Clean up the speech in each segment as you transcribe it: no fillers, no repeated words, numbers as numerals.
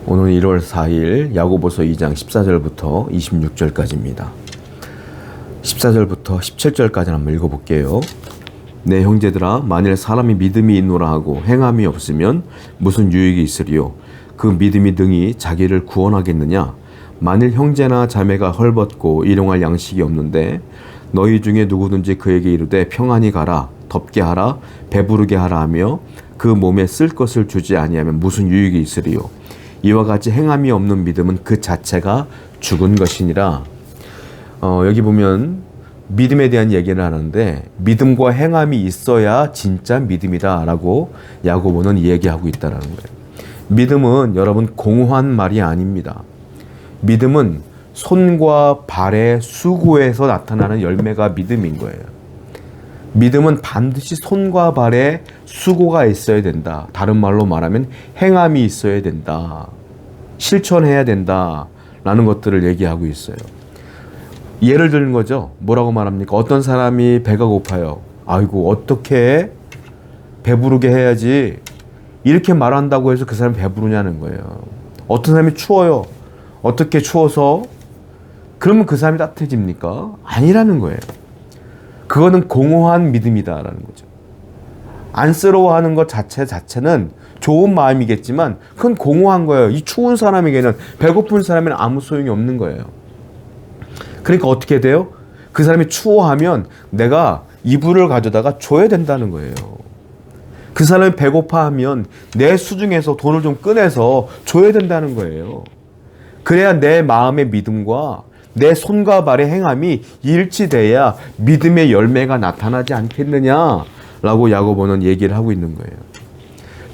오늘 1월 4일 야고보서 2장 14절부터 26절까지입니다. 14절부터 17절까지 한번 읽어볼게요. 내 형제들아, 만일 사람이 믿음이 있노라 하고 행함이 없으면 무슨 유익이 있으리요? 그 믿음이 능히 자기를 구원하겠느냐? 만일 형제나 자매가 헐벗고 일용할 양식이 없는데 너희 중에 누구든지 그에게 이르되 평안히 가라, 덥게 하라, 배부르게 하라 하며 그 몸에 쓸 것을 주지 아니하면 무슨 유익이 있으리요? 이와 같이 행함이 없는 믿음은 그 자체가 죽은 것이니라. 여기 보면 믿음에 대한 얘기를 하는데 믿음과 행함이 있어야 진짜 믿음이다 라고 야고보는 얘기하고 있다는 거예요. 믿음은 여러분 공허한 말이 아닙니다. 믿음은 손과 발의 수고에서 나타나는 열매가 믿음인 거예요. 믿음은 반드시 손과 발에 수고가 있어야 된다. 다른 말로 말하면 행함이 있어야 된다. 실천해야 된다. 라는 것들을 얘기하고 있어요. 예를 드는 거죠. 뭐라고 말합니까? 어떤 사람이 배가 고파요. 아이고, 어떻게 배부르게 해야지. 이렇게 말한다고 해서 그 사람이 배부르냐는 거예요. 어떤 사람이 추워요. 어떻게 추워서? 그러면 그 사람이 따뜻해집니까? 아니라는 거예요. 그거는 공허한 믿음이다라는 거죠. 안쓰러워하는 것 자체는 좋은 마음이겠지만 그건 공허한 거예요. 이 추운 사람에게는, 배고픈 사람에는 아무 소용이 없는 거예요. 그러니까 어떻게 돼요? 그 사람이 추워하면 내가 이불을 가져다가 줘야 된다는 거예요. 그 사람이 배고파하면 내 수중에서 돈을 좀 꺼내서 줘야 된다는 거예요. 그래야 내 마음의 믿음과 내 손과 발의 행함이 일치돼야 믿음의 열매가 나타나지 않겠느냐라고 야고보는 얘기를 하고 있는 거예요.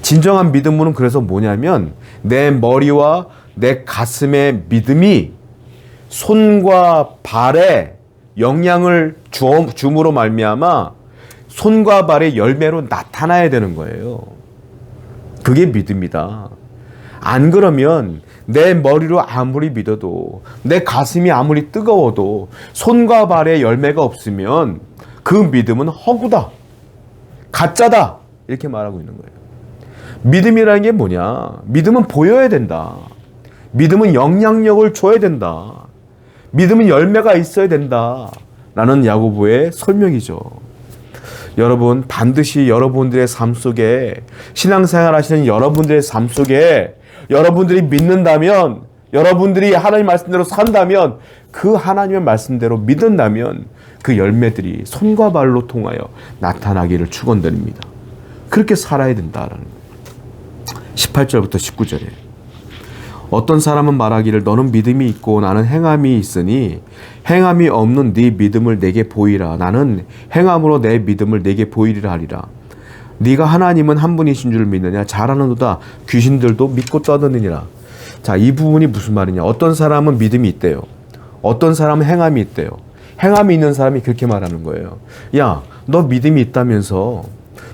진정한 믿음은 그래서 뭐냐면 내 머리와 내 가슴의 믿음이 손과 발에 영향을 줌으로 말미암아 손과 발의 열매로 나타나야 되는 거예요. 그게 믿음이다. 안 그러면 내 머리로 아무리 믿어도, 내 가슴이 아무리 뜨거워도 손과 발에 열매가 없으면 그 믿음은 허구다, 가짜다, 이렇게 말하고 있는 거예요. 믿음이라는 게 뭐냐? 믿음은 보여야 된다. 믿음은 영향력을 줘야 된다. 믿음은 열매가 있어야 된다 라는 야고보의 설명이죠. 여러분, 반드시 여러분들의 삶 속에, 신앙생활 하시는 여러분들의 삶 속에 여러분들이 믿는다면, 여러분들이 하나님 말씀대로 산다면, 그 하나님의 말씀대로 믿는다면 그 열매들이 손과 발로 통하여 나타나기를 축원드립니다. 그렇게 살아야 된다라는 거예요. 18절부터 19절에 어떤 사람은 말하기를 너는 믿음이 있고 나는 행함이 있으니 행함이 없는 네 믿음을 내게 보이라. 나는 행함으로 내 믿음을 내게 보이리라 하리라. 네가 하나님은 한 분이신 줄 믿느냐? 잘하는도다. 귀신들도 믿고 떠드느니라. 자, 이 부분이 무슨 말이냐? 어떤 사람은 믿음이 있대요. 어떤 사람은 행함이 있대요. 행함이 있는 사람이 그렇게 말하는 거예요. 야, 너 믿음이 있다면서,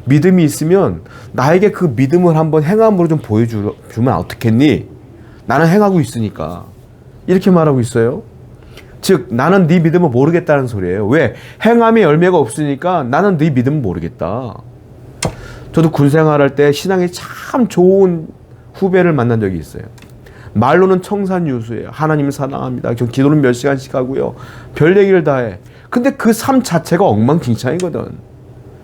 믿음이 있으면 나에게 그 믿음을 한번 행함으로 좀 보여주면 어떻겠니? 나는 행하고 있으니까. 이렇게 말하고 있어요. 즉, 나는 네 믿음을 모르겠다는 소리예요. 왜? 행함의 열매가 없으니까 나는 네 믿음을 모르겠다. 저도 군 생활할 때 신앙이 참 좋은 후배를 만난 적이 있어요. 말로는 청산유수예요. 하나님을 사랑합니다. 기도는 몇 시간씩 하고요. 별 얘기를 다 해. 근데 그 삶 자체가 엉망진창이거든.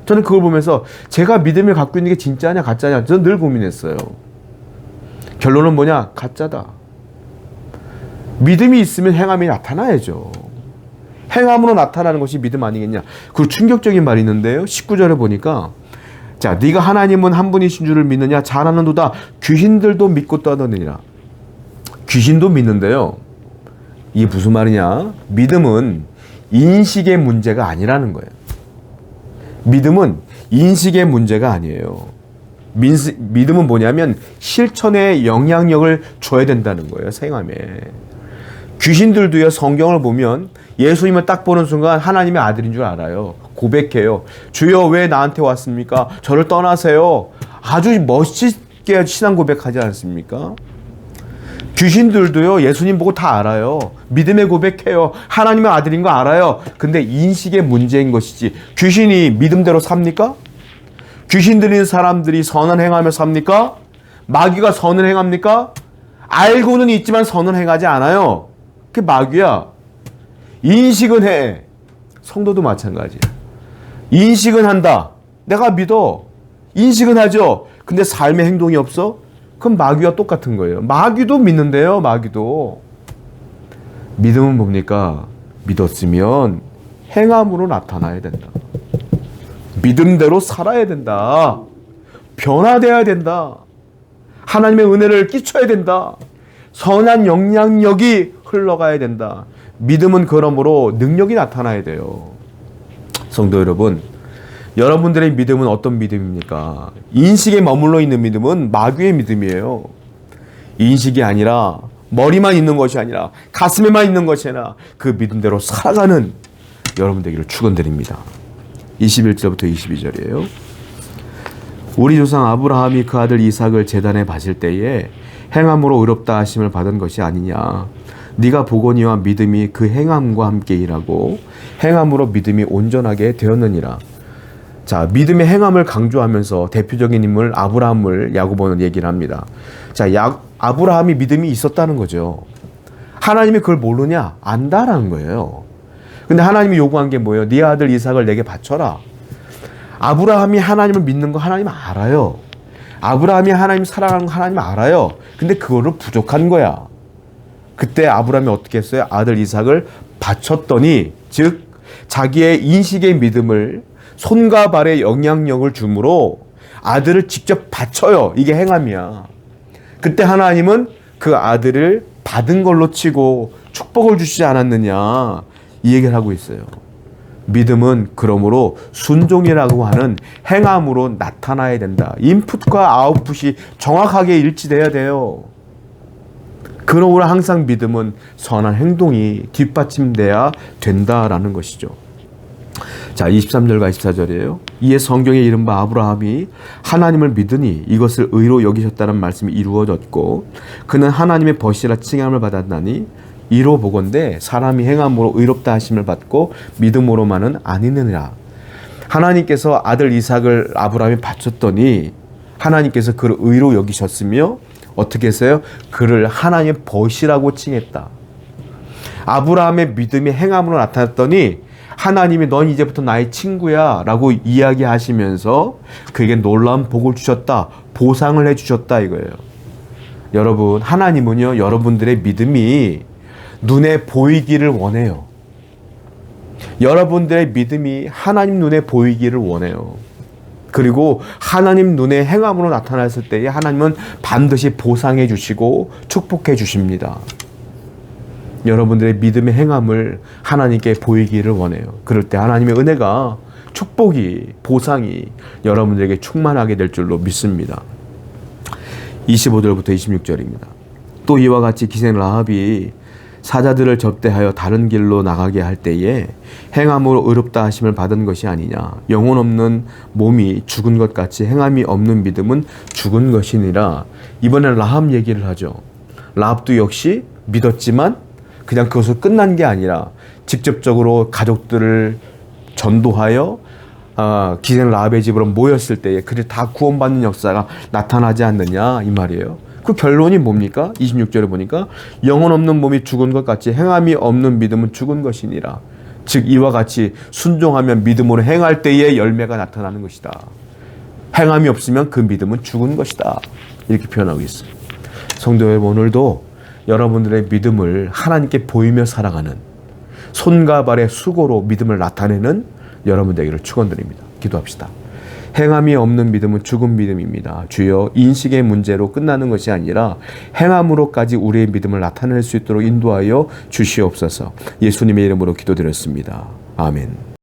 저는 그걸 보면서 제가 믿음을 갖고 있는 게 진짜냐 가짜냐 저는 늘 고민했어요. 결론은 뭐냐? 가짜다. 믿음이 있으면 행함이 나타나야죠. 행함으로 나타나는 것이 믿음 아니겠냐. 그리고 충격적인 말이 있는데요. 19절에 보니까 자, 네가 하나님은 한 분이신 줄을 믿느냐? 잘하는도다. 귀신들도 믿고 떠드느니라. 귀신도 믿는데요. 이게 무슨 말이냐? 믿음은 인식의 문제가 아니라는 거예요. 믿음은 인식의 문제가 아니에요. 믿음은 뭐냐면 실천에 영향력을 줘야 된다는 거예요. 생함에. 귀신들도요, 성경을 보면 예수님을 딱 보는 순간 하나님의 아들인 줄 알아요. 고백해요. 주여 왜 나한테 왔습니까? 저를 떠나세요. 아주 멋지게 신앙 고백하지 않습니까? 귀신들도요, 예수님 보고 다 알아요. 믿음의 고백해요. 하나님의 아들인 거 알아요. 근데 인식의 문제인 것이지, 귀신이 믿음대로 삽니까? 귀신 들린 사람들이 선을 행하며 삽니까? 마귀가 선을 행합니까? 알고는 있지만 선을 행하지 않아요. 그게 마귀야. 인식은 해. 성도도 마찬가지야. 인식은 한다. 내가 믿어. 인식은 하죠. 근데 삶의 행동이 없어? 그럼 마귀와 똑같은 거예요. 마귀도 믿는데요. 마귀도. 믿음은 뭡니까? 믿었으면 행함으로 나타나야 된다. 믿음대로 살아야 된다. 변화되어야 된다. 하나님의 은혜를 끼쳐야 된다. 선한 영향력이 흘러가야 된다. 믿음은 그러므로 능력이 나타나야 돼요. 성도 여러분, 여러분들의 믿음은 어떤 믿음입니까? 인식에 머물러 있는 믿음은 마귀의 믿음이에요. 인식이 아니라 머리만 있는 것이 아니라 가슴에만 있는 것이 아니라 그 믿음대로 살아가는 여러분 되기를 축원드립니다. 21절부터 22절이에요. 우리 조상 아브라함이 그 아들 이삭을 제단에 바칠 때에 행함으로 의롭다 하심을 받은 것이 아니냐. 네가 보거니와 믿음이 그 행함과 함께 일하고 행함으로 믿음이 온전하게 되었느니라. 자, 믿음의 행함을 강조하면서 대표적인 인물 아브라함을 야고보는 얘기를 합니다. 자, 아브라함이 믿음이 있었다는 거죠. 하나님이 그걸 모르냐? 안다라는 거예요. 근데 하나님이 요구한 게 뭐예요? 네 아들 이삭을 내게 바쳐라. 아브라함이 하나님을 믿는 거 하나님 알아요. 아브라함이 하나님 사랑하는 거 하나님 알아요. 근데 그거를 부족한 거야. 그때 아브라함이 어떻게 했어요? 아들 이삭을 바쳤더니, 즉 자기의 인식의 믿음을 손과 발에 영향력을 주므로 아들을 직접 바쳐요. 이게 행함이야. 그때 하나님은 그 아들을 받은 걸로 치고 축복을 주시지 않았느냐, 이 얘기를 하고 있어요. 믿음은 그러므로 순종이라고 하는 행함으로 나타나야 된다. 인풋과 아웃풋이 정확하게 일치돼야 돼요. 그러므로 항상 믿음은 선한 행동이 뒷받침돼야 된다라는 것이죠. 자, 23절과 24절이에요. 이에 성경에 이른바 아브라함이 하나님을 믿으니 이것을 의로 여기셨다는 말씀이 이루어졌고 그는 하나님의 벗이라 칭함을 받았나니 이로 보건대 사람이 행함으로 의롭다 하심을 받고 믿음으로만은 아니느니라. 하나님께서 아들 이삭을 아브라함이 바쳤더니 하나님께서 그를 의로 여기셨으며 어떻게 했어요? 그를 하나님의 벗이라고 칭했다. 아브라함의 믿음이 행함으로 나타났더니 하나님이 넌 이제부터 나의 친구야 라고 이야기하시면서 그에게 놀라운 복을 주셨다. 보상을 해주셨다 이거예요. 여러분, 하나님은요 여러분들의 믿음이 눈에 보이기를 원해요. 여러분들의 믿음이 하나님 눈에 보이기를 원해요. 그리고 하나님 눈에 행함으로 나타났을 때에 하나님은 반드시 보상해 주시고 축복해 주십니다. 여러분들의 믿음의 행함을 하나님께 보이기를 원해요. 그럴 때 하나님의 은혜가, 축복이, 보상이 여러분들에게 충만하게 될 줄로 믿습니다. 25절부터 26절입니다. 또 이와 같이 기생 라합이 사자들을 접대하여 다른 길로 나가게 할 때에 행함으로 의롭다 하심을 받은 것이 아니냐. 영혼 없는 몸이 죽은 것 같이 행함이 없는 믿음은 죽은 것이니라. 이번엔 라합 얘기를 하죠. 라합도 역시 믿었지만 그냥 그것으로 끝난 게 아니라 직접적으로 가족들을 전도하여 기생 라합의 집으로 모였을 때에 그들 다 구원받는 역사가 나타나지 않느냐 이 말이에요. 그 결론이 뭡니까? 26절에 보니까 영혼 없는 몸이 죽은 것 같이 행함이 없는 믿음은 죽은 것이니라. 즉 이와 같이 순종하면 믿음으로 행할 때에 열매가 나타나는 것이다. 행함이 없으면 그 믿음은 죽은 것이다. 이렇게 표현하고 있어요. 성도 여러분, 오늘도 여러분들의 믿음을 하나님께 보이며 살아가는 손과 발의 수고로 믿음을 나타내는 여러분 되기를 축원드립니다. 기도합시다. 행함이 없는 믿음은 죽은 믿음입니다. 주여, 인식의 문제로 끝나는 것이 아니라 행함으로까지 우리의 믿음을 나타낼 수 있도록 인도하여 주시옵소서. 예수님의 이름으로 기도드렸습니다. 아멘.